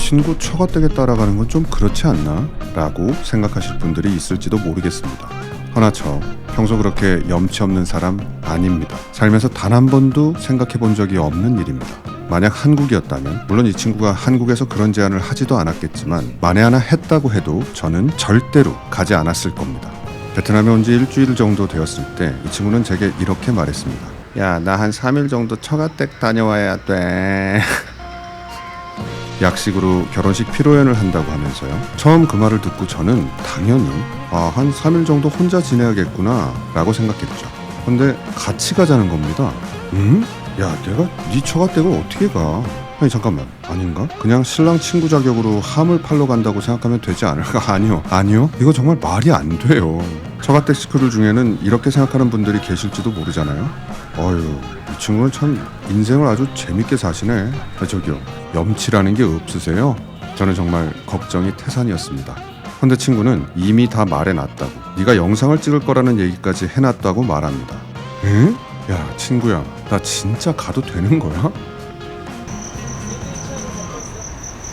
친구 처가댁에 따라가는 건 좀 그렇지 않나? 라고 생각하실 분들이 있을지도 모르겠습니다. 허나 저 평소 그렇게 염치 없는 사람 아닙니다. 살면서 단 한 번도 생각해 본 적이 없는 일입니다. 만약 한국이었다면, 물론 이 친구가 한국에서 그런 제안을 하지도 않았겠지만 만에 하나 했다고 해도 저는 절대로 가지 않았을 겁니다. 베트남에 온 지 일주일 정도 되었을 때 이 친구는 제게 이렇게 말했습니다. 야, 나 한 3일 정도 처가댁 다녀와야 돼. 약식으로 결혼식 피로연을 한다고 하면서요. 처음 그 말을 듣고 저는 당연히 한 3일 정도 혼자 지내야겠구나 라고 생각했죠. 근데 같이 가자는 겁니다. 응? 야, 내가 네 처가댁을 어떻게 가? 아니 잠깐만, 아닌가? 그냥 신랑 친구 자격으로 함을 팔러 간다고 생각하면 되지 않을까? 아니요 이거 정말 말이 안 돼요. 처가댁 식구들 중에는 이렇게 생각하는 분들이 계실지도 모르잖아요. 어휴, 이 친구는 참 인생을 아주 재밌게 사시네. 저기요, 염치라는 게 없으세요? 저는 정말 걱정이 태산이었습니다. 근데 친구는 이미 다 말해놨다고, 네가 영상을 찍을 거라는 얘기까지 해놨다고 말합니다. 응? 야, 친구야, 나 진짜 가도 되는 거야?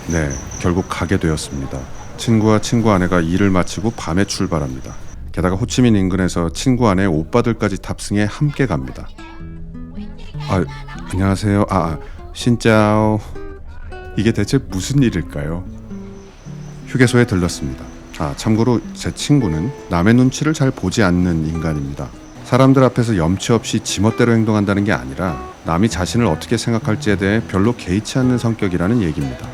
네, 결국 가게 되었습니다. 친구와 친구 아내가 일을 마치고 밤에 출발합니다. 게다가 호치민 인근에서 친구 아내의 오빠들까지 탑승해 함께 갑니다. 안녕하세요. 신짜오. 이게 대체 무슨 일일까요? 휴게소에 들렀습니다. 참고로 제 친구는 남의 눈치를 잘 보지 않는 인간입니다. 사람들 앞에서 염치 없이 지멋대로 행동한다는 게 아니라 남이 자신을 어떻게 생각할지에 대해 별로 개의치 않는 성격이라는 얘기입니다.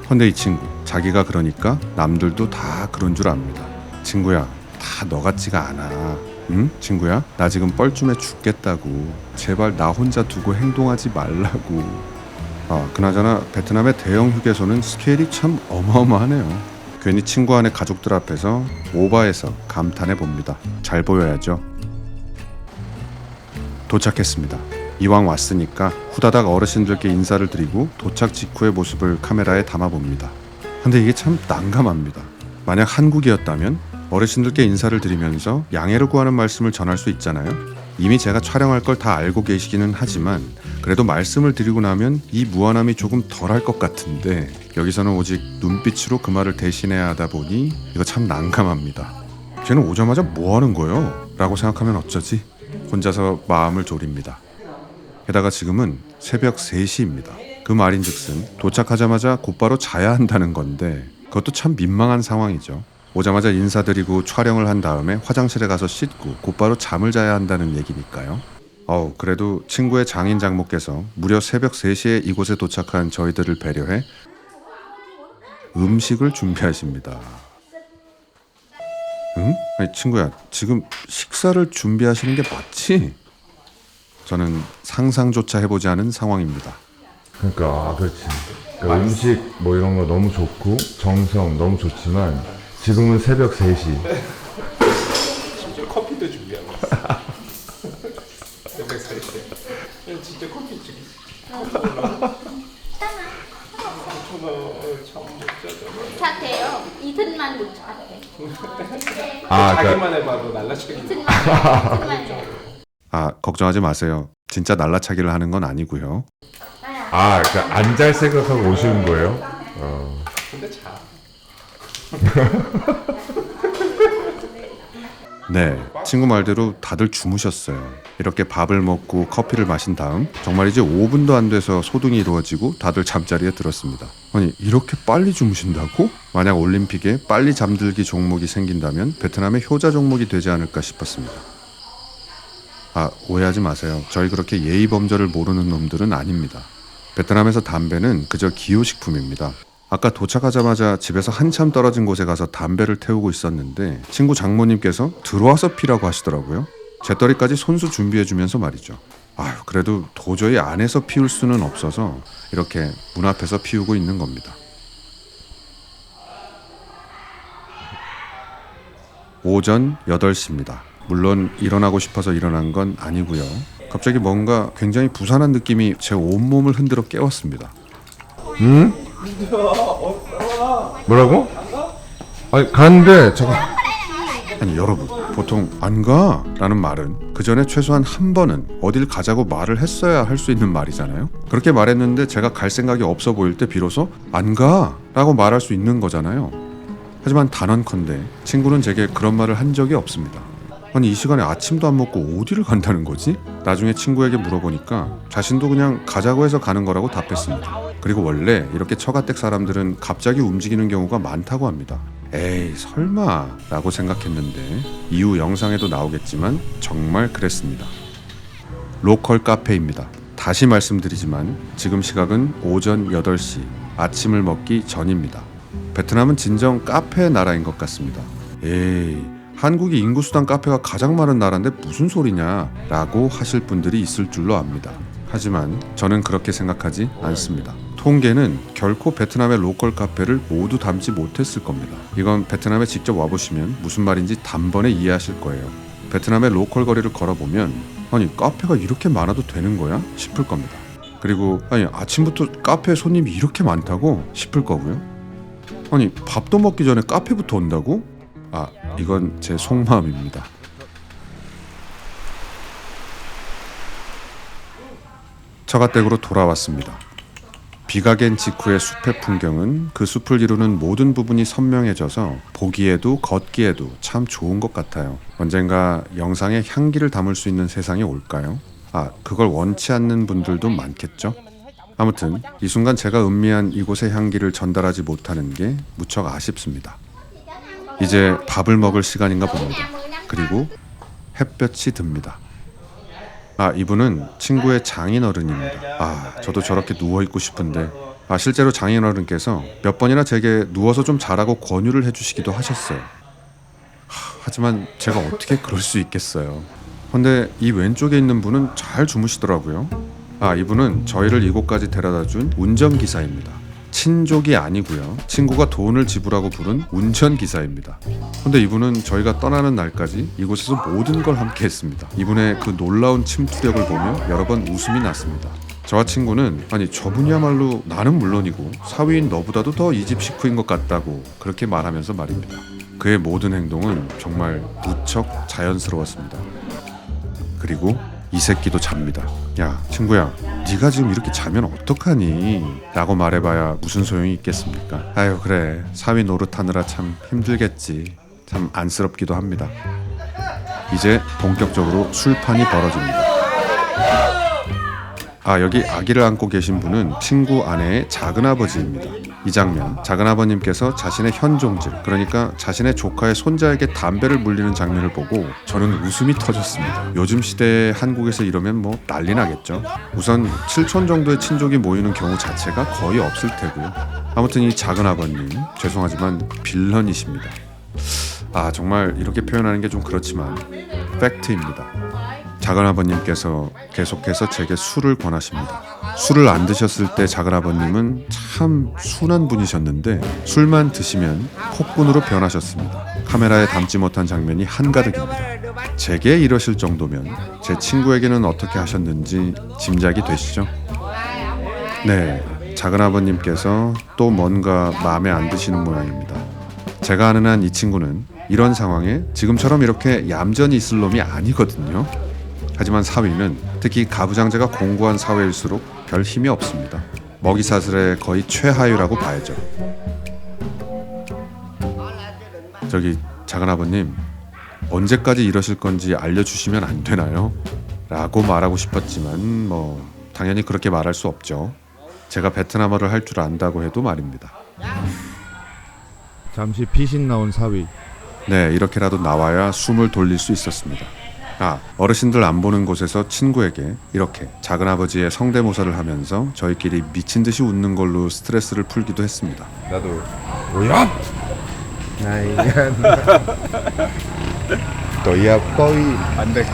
근데 이 친구, 자기가 그러니까 남들도 다 그런 줄 압니다. 친구야, 다 너 같지가 않아. 응? 친구야, 나 지금 뻘쭘해 죽겠다고. 제발 나 혼자 두고 행동하지 말라고. 그나저나 베트남의 대형 휴게소는 스케일이 참 어마어마하네요. 괜히 친구 안의 가족들 앞에서 오바해서 감탄해 봅니다. 잘 보여야죠. 도착했습니다. 이왕 왔으니까 후다닥 어르신들께 인사를 드리고 도착 직후의 모습을 카메라에 담아봅니다. 근데 이게 참 난감합니다. 만약 한국이었다면 어르신들께 인사를 드리면서 양해를 구하는 말씀을 전할 수 있잖아요. 이미 제가 촬영할 걸 다 알고 계시기는 하지만 그래도 말씀을 드리고 나면 이 무안함이 조금 덜할 것 같은데 여기서는 오직 눈빛으로 그 말을 대신해야 하다 보니 이거 참 난감합니다. 쟤는 오자마자 뭐 하는 거요? 라고 생각하면 어쩌지? 혼자서 마음을 졸입니다. 게다가 지금은 새벽 3시입니다. 그 말인즉슨 도착하자마자 곧바로 자야 한다는 건데 그것도 참 민망한 상황이죠. 오자마자 인사드리고 촬영을 한 다음에 화장실에 가서 씻고 곧바로 잠을 자야 한다는 얘기니까요. 그래도 친구의 장인 장모께서 무려 새벽 3시에 이곳에 도착한 저희들을 배려해 음식을 준비하십니다. 응? 아니 친구야, 지금 식사를 준비하시는 게 맞지? 저는 상상조차 해보지 않은 상황입니다. 그러니까 그렇지. 그러니까 음식 뭐 이런 거 너무 좋고 정성 너무 좋지만 지금은 새벽 3시. 심지어 커피도 준비하고 있어. 새벽 3시에 진짜 커피 지금 못하대요. 이틀만 못하대. 자기만 해봐도 날라차기. 이틀만. 걱정하지 마세요. 진짜 날라차기를 하는 건 아니고요. 그러니까 안 잘 생각하고 오시는 거예요? 근데 자. 네, 친구 말대로 다들 주무셨어요. 이렇게 밥을 먹고 커피를 마신 다음 정말 이제 5분도 안 돼서 소등이 이루어지고 다들 잠자리에 들었습니다. 아니, 이렇게 빨리 주무신다고? 만약 올림픽에 빨리 잠들기 종목이 생긴다면 베트남의 효자 종목이 되지 않을까 싶었습니다. 오해하지 마세요. 저희 그렇게 예의 범절을 모르는 놈들은 아닙니다. 베트남에서 담배는 그저 기호식품입니다. 아까 도착하자마자 집에서 한참 떨어진 곳에 가서 담배를 태우고 있었는데 친구 장모님께서 들어와서 피라고 하시더라고요. 재떨이까지 손수 준비해주면서 말이죠. 그래도 도저히 안에서 피울 수는 없어서 이렇게 문 앞에서 피우고 있는 겁니다. 오전 8시입니다. 물론 일어나고 싶어서 일어난 건 아니고요. 갑자기 뭔가 굉장히 부산한 느낌이 제 온몸을 흔들어 깨웠습니다. 응? 뭐라고? 아니 가는데 잠깐. 아니 여러분, 보통 안 가? 라는 말은 그 전에 최소한 한 번은 어딜 가자고 말을 했어야 할 수 있는 말이잖아요. 그렇게 말했는데 제가 갈 생각이 없어 보일 때 비로소 안 가! 라고 말할 수 있는 거잖아요. 하지만 단언컨대 친구는 제게 그런 말을 한 적이 없습니다. 아니 이 시간에 아침도 안 먹고 어디를 간다는 거지? 나중에 친구에게 물어보니까 자신도 그냥 가자고 해서 가는 거라고 답했습니다. 그리고 원래 이렇게 처가댁 사람들은 갑자기 움직이는 경우가 많다고 합니다. 에이 설마 라고 생각했는데 이후 영상에도 나오겠지만 정말 그랬습니다. 로컬 카페입니다. 다시 말씀드리지만 지금 시각은 오전 8시 아침을 먹기 전입니다. 베트남은 진정 카페의 나라인 것 같습니다. 에이 한국이 인구수당 카페가 가장 많은 나라인데 무슨 소리냐 라고 하실 분들이 있을 줄로 압니다. 하지만 저는 그렇게 생각하지 않습니다. 통계는 결코 베트남의 로컬 카페를 모두 담지 못했을 겁니다. 이건 베트남에 직접 와보시면 무슨 말인지 단번에 이해하실 거예요. 베트남의 로컬 거리를 걸어보면 아니 카페가 이렇게 많아도 되는 거야? 싶을 겁니다. 그리고 아니 아침부터 카페에 손님이 이렇게 많다고? 싶을 거고요. 아니 밥도 먹기 전에 카페부터 온다고? 아 이건 제 속마음입니다. 처가댁으로 돌아왔습니다. 비가 갠 직후의 숲의 풍경은 그 숲을 이루는 모든 부분이 선명해져서 보기에도 걷기에도 참 좋은 것 같아요. 언젠가 영상에 향기를 담을 수 있는 세상이 올까요? 아, 그걸 원치 않는 분들도 많겠죠? 아무튼 이 순간 제가 음미한 이곳의 향기를 전달하지 못하는 게 무척 아쉽습니다. 이제 밥을 먹을 시간인가 봅니다. 그리고 햇볕이 듭니다. 아, 이분은 친구의 장인어른입니다. 아, 저도 저렇게 누워있고 싶은데 실제로 장인어른께서 몇 번이나 제게 누워서 좀 자라고 권유를 해주시기도 하셨어요. 하지만 제가 어떻게 그럴 수 있겠어요. 근데 이 왼쪽에 있는 분은 잘 주무시더라고요. 아, 이분은 저희를 이곳까지 데려다준 운전기사입니다. 친족이 아니고요. 친구가 돈을 지불하고 부른 운전기사입니다. 근데 이분은 저희가 떠나는 날까지 이곳에서 모든 걸 함께 했습니다. 이분의 그 놀라운 침투력을 보며 여러 번 웃음이 났습니다. 저와 친구는 아니 저분이야말로 나는 물론이고 사위인 너보다도 더 이 집 식구인 것 같다고 그렇게 말하면서 말입니다. 그의 모든 행동은 정말 무척 자연스러웠습니다. 그리고 이 새끼도 잡니다. 야 친구야 네가 지금 이렇게 자면 어떡하니? 라고 말해봐야 무슨 소용이 있겠습니까? 아유 그래 사위 노릇하느라 참 힘들겠지. 참 안쓰럽기도 합니다. 이제 본격적으로 술판이 벌어집니다. 아 여기 아기를 안고 계신 분은 친구 아내의 작은아버지입니다. 이 장면, 작은아버님께서 자신의 현종질, 그러니까 자신의 조카의 손자에게 담배를 물리는 장면을 보고 저는 웃음이 터졌습니다. 요즘 시대에 한국에서 이러면 뭐 난리 나겠죠. 우선 7촌 정도의 친족이 모이는 경우 자체가 거의 없을 테고요. 아무튼 이 작은아버님, 죄송하지만 빌런이십니다. 아 정말 이렇게 표현하는 게 좀 그렇지만 팩트입니다. 작은아버님께서 계속해서 제게 술을 권하십니다. 술을 안 드셨을 때 작은아버님은 참 순한 분이셨는데 술만 드시면 폭군으로 변하셨습니다. 카메라에 담지 못한 장면이 한가득입니다. 제게 이러실 정도면 제 친구에게는 어떻게 하셨는지 짐작이 되시죠? 네, 작은아버님께서 또 뭔가 마음에 안 드시는 모양입니다. 제가 아는 한 이 친구는 이런 상황에 지금처럼 이렇게 얌전히 있을 놈이 아니거든요. 하지만 사위는 특히 가부장제가 공고한 사회일수록 별 힘이 없습니다. 먹이사슬의 거의 최하위라고 봐야죠. 저기 작은아버님 언제까지 이러실 건지 알려주시면 안 되나요? 라고 말하고 싶었지만 뭐 당연히 그렇게 말할 수 없죠. 제가 베트남어를 할 줄 안다고 해도 말입니다. 잠시 피신 나온 사위. 네, 이렇게라도 나와야 숨을 돌릴 수 있었습니다. 아, 어르신들 안 보는 곳에서 친구에게 이렇게 작은아버지의 성대모사를 하면서 저희끼리 미친 듯이 웃는 걸로 스트레스를 풀기도 했습니다. 나도 오야. 너야 거의 안돼.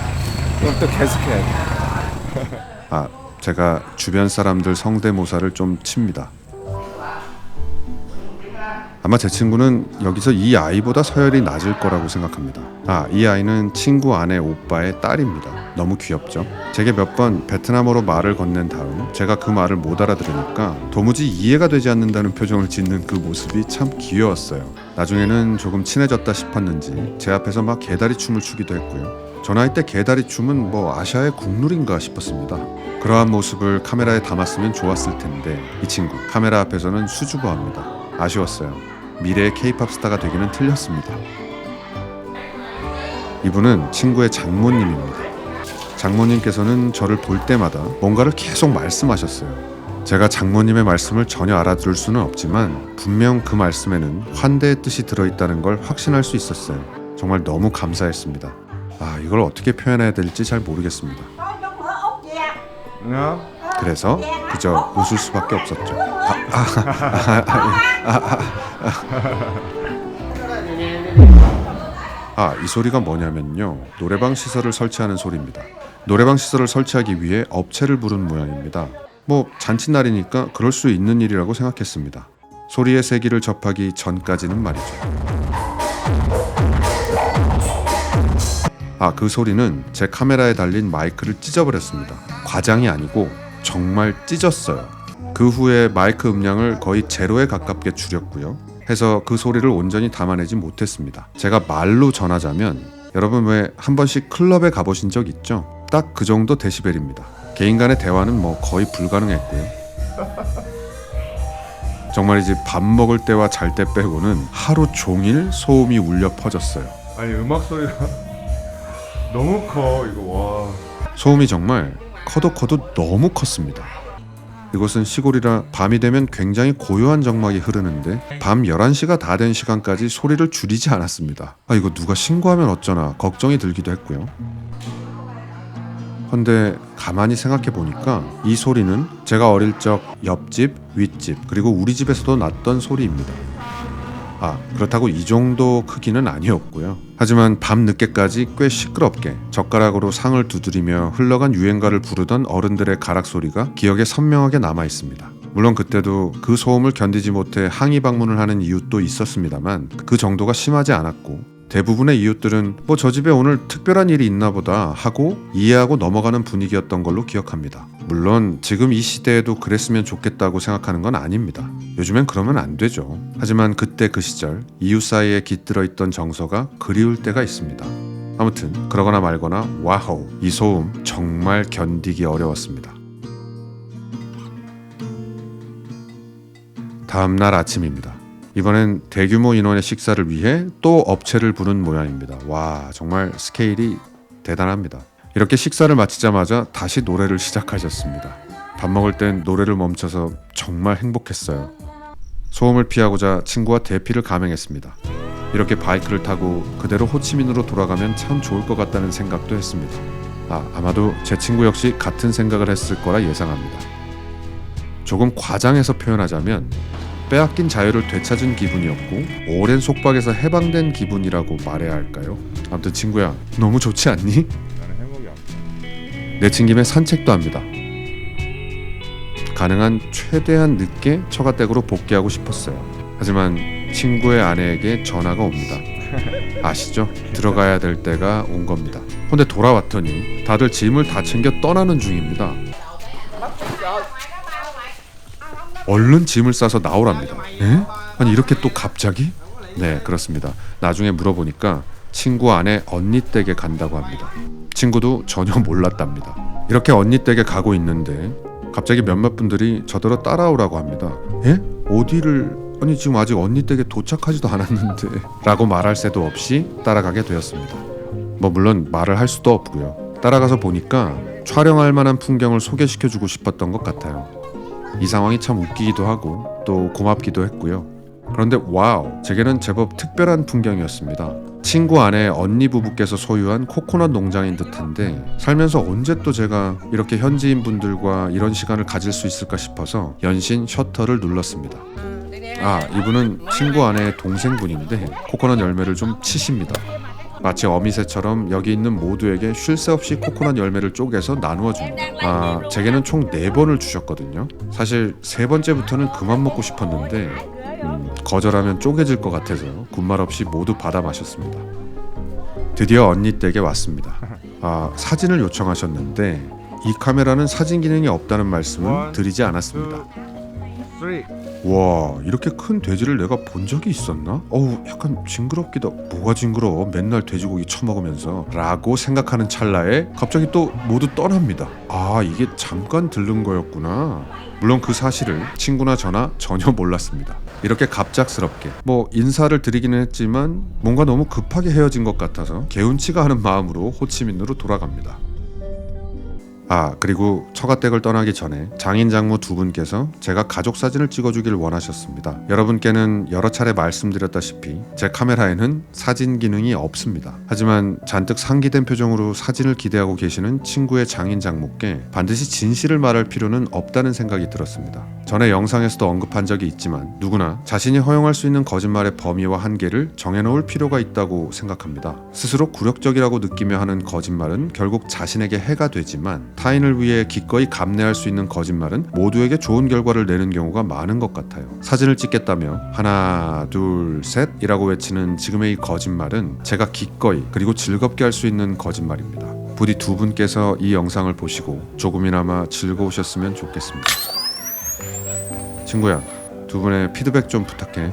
그럼 또 계속해야 돼. 아, 제가 주변 사람들 성대모사를 좀 칩니다. 아마 제 친구는 여기서 이 아이보다 서열이 낮을 거라고 생각합니다. 아, 이 아이는 친구 아내 오빠의 딸입니다. 너무 귀엽죠? 제게 몇 번 베트남어로 말을 건넨 다음 제가 그 말을 못 알아들으니까 도무지 이해가 되지 않는다는 표정을 짓는 그 모습이 참 귀여웠어요. 나중에는 조금 친해졌다 싶었는지 제 앞에서 막 개다리 춤을 추기도 했고요. 저 나이 때 개다리 춤은 뭐 아시아의 국룰인가 싶었습니다. 그러한 모습을 카메라에 담았으면 좋았을 텐데 이 친구 카메라 앞에서는 수줍어합니다. 아쉬웠어요. 미래의 K-팝 스타가 되기는 틀렸습니다. 이분은 친구의 장모님입니다. 장모님께서는 저를 볼 때마다 뭔가를 계속 말씀하셨어요. 제가 장모님의 말씀을 전혀 알아들을 수는 없지만 분명 그 말씀에는 환대의 뜻이 들어있다는 걸 확신할 수 있었어요. 정말 너무 감사했습니다. 이걸 어떻게 표현해야 될지 잘 모르겠습니다. 그래서 그저 웃을 수밖에 없었죠. 이 소리가 뭐냐면요, 노래방 시설을 설치하는 소리입니다. 노래방 시설을 설치하기 위해 업체를 부른 모양입니다. 뭐 잔칫날이니까 그럴 수 있는 일이라고 생각했습니다. 소리의 세기를 접하기 전까지는 말이죠. 그 소리는 제 카메라에 달린 마이크를 찢어버렸습니다. 과장이 아니고 정말 찢었어요. 그 후에 마이크 음량을 거의 제로에 가깝게 줄였고요. 해서 그 소리를 온전히 담아내지 못했습니다. 제가 말로 전하자면, 여러분 왜 한 번씩 클럽에 가보신 적 있죠? 딱 그 정도 데시벨입니다. 개인 간의 대화는 뭐 거의 불가능했고요. 정말이지 밥 먹을 때와 잘 때 빼고는 하루 종일 소음이 울려 퍼졌어요. 아니 음악 소리가 너무 커 이거. 와. 소음이 정말 커도 너무 컸습니다. 이곳은 시골이라 밤이 되면 굉장히 고요한 정막이 흐르는데 밤 11시가 다 된 시간까지 소리를 줄이지 않았습니다. 이거 누가 신고하면 어쩌나 걱정이 들기도 했고요. 근데 가만히 생각해 보니까 이 소리는 제가 어릴 적 옆집, 윗집, 그리고 우리 집에서도 났던 소리입니다. 그렇다고 이 정도 크기는 아니었고요. 하지만 밤 늦게까지 꽤 시끄럽게 젓가락으로 상을 두드리며 흘러간 유행가를 부르던 어른들의 가락 소리가 기억에 선명하게 남아 있습니다. 물론 그때도 그 소음을 견디지 못해 항의 방문을 하는 이웃도 있었습니다만 그 정도가 심하지 않았고, 대부분의 이웃들은 뭐 저 집에 오늘 특별한 일이 있나 보다 하고 이해하고 넘어가는 분위기였던 걸로 기억합니다. 물론 지금 이 시대에도 그랬으면 좋겠다고 생각하는 건 아닙니다. 요즘엔 그러면 안 되죠. 하지만 그때 그 시절 이웃 사이에 깃들어 있던 정서가 그리울 때가 있습니다. 아무튼 그러거나 말거나 와우, 이 소음 정말 견디기 어려웠습니다. 다음 날 아침입니다. 이번엔 대규모 인원의 식사를 위해 또 업체를 부른 모양입니다. 와, 정말 스케일이 대단합니다. 이렇게 식사를 마치자마자 다시 노래를 시작하셨습니다. 밥 먹을 땐 노래를 멈춰서 정말 행복했어요. 소음을 피하고자 친구와 대피를 감행했습니다. 이렇게 바이크를 타고 그대로 호치민으로 돌아가면 참 좋을 것 같다는 생각도 했습니다. 아마도 제 친구 역시 같은 생각을 했을 거라 예상합니다. 조금 과장해서 표현하자면 빼앗긴 자유를 되찾은 기분이었고 오랜 속박에서 해방된 기분이라고 말해야 할까요? 아무튼 친구야, 너무 좋지 않니? 나는 행복이 없어. 내친 김에 산책도 합니다. 가능한 최대한 늦게 처가댁으로 복귀하고 싶었어요. 하지만 친구의 아내에게 전화가 옵니다. 아시죠? 들어가야 될 때가 온 겁니다. 근데 돌아왔더니 다들 짐을 다 챙겨 떠나는 중입니다. 얼른 짐을 싸서 나오랍니다. 에? 아니 이렇게 또 갑자기? 네, 그렇습니다. 나중에 물어보니까 친구 아내 언니 댁에 간다고 합니다. 친구도 전혀 몰랐답니다. 이렇게 언니 댁에 가고 있는데 갑자기 몇몇 분들이 저더러 따라오라고 합니다. 에? 어디를? 아니 지금 아직 언니 댁에 도착하지도 않았는데 라고 말할 새도 없이 따라가게 되었습니다. 뭐 물론 말을 할 수도 없고요. 따라가서 보니까 촬영할 만한 풍경을 소개시켜주고 싶었던 것 같아요. 이 상황이 참 웃기기도 하고 또 고맙기도 했고요. 그런데 와우, 제게는 제법 특별한 풍경이었습니다. 친구 아내 언니 부부께서 소유한 코코넛 농장인 듯한데 살면서 언제 또 제가 이렇게 현지인 분들과 이런 시간을 가질 수 있을까 싶어서 연신 셔터를 눌렀습니다. 이분은 친구 아내의 동생분인데 코코넛 열매를 좀 치십니다. 마치 어미새처럼 여기 있는 모두에게 쉴 새 없이 코코넛 열매를 쪼개서 나누어 줍니다. 제게는 총 4번을 주셨거든요. 사실 3번째부터는 그만 먹고 싶었는데 거절하면 쪼개질 것 같아서 군말 없이 모두 받아 마셨습니다. 드디어 언니 댁에 왔습니다. 사진을 요청하셨는데 이 카메라는 사진 기능이 없다는 말씀은 드리지 않았습니다. 3 와, 이렇게 큰 돼지를 내가 본 적이 있었나? 어우, 약간 징그럽기도. 뭐가 징그러워, 맨날 돼지고기 처먹으면서 라고 생각하는 찰나에 갑자기 또 모두 떠납니다. 아, 이게 잠깐 들른 거였구나. 물론 그 사실을 친구나 저나 전혀 몰랐습니다. 이렇게 갑작스럽게 인사를 드리기는 했지만 뭔가 너무 급하게 헤어진 것 같아서 개운치가 않은 마음으로 호치민으로 돌아갑니다. 아, 그리고 처가댁을 떠나기 전에 장인 장모 두 분께서 제가 가족 사진을 찍어주길 원하셨습니다. 여러분께는 여러 차례 말씀드렸다시피 제 카메라에는 사진 기능이 없습니다. 하지만 잔뜩 상기된 표정으로 사진을 기대하고 계시는 친구의 장인 장모께 반드시 진실을 말할 필요는 없다는 생각이 들었습니다. 전에 영상에서도 언급한 적이 있지만 누구나 자신이 허용할 수 있는 거짓말의 범위와 한계를 정해놓을 필요가 있다고 생각합니다. 스스로 굴욕적이라고 느끼며 하는 거짓말은 결국 자신에게 해가 되지만 타인을 위해 기꺼이 감내할 수 있는 거짓말은 모두에게 좋은 결과를 내는 경우가 많은 것 같아요. 사진을 찍겠다며 하나 둘 셋 이라고 외치는 지금의 이 거짓말은 제가 기꺼이 그리고 즐겁게 할 수 있는 거짓말입니다. 부디 두 분께서 이 영상을 보시고 조금이나마 즐거우셨으면 좋겠습니다. 친구야, 두 분의 피드백 좀 부탁해.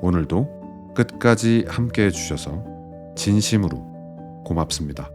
오늘도 끝까지 함께 해주셔서 진심으로 고맙습니다.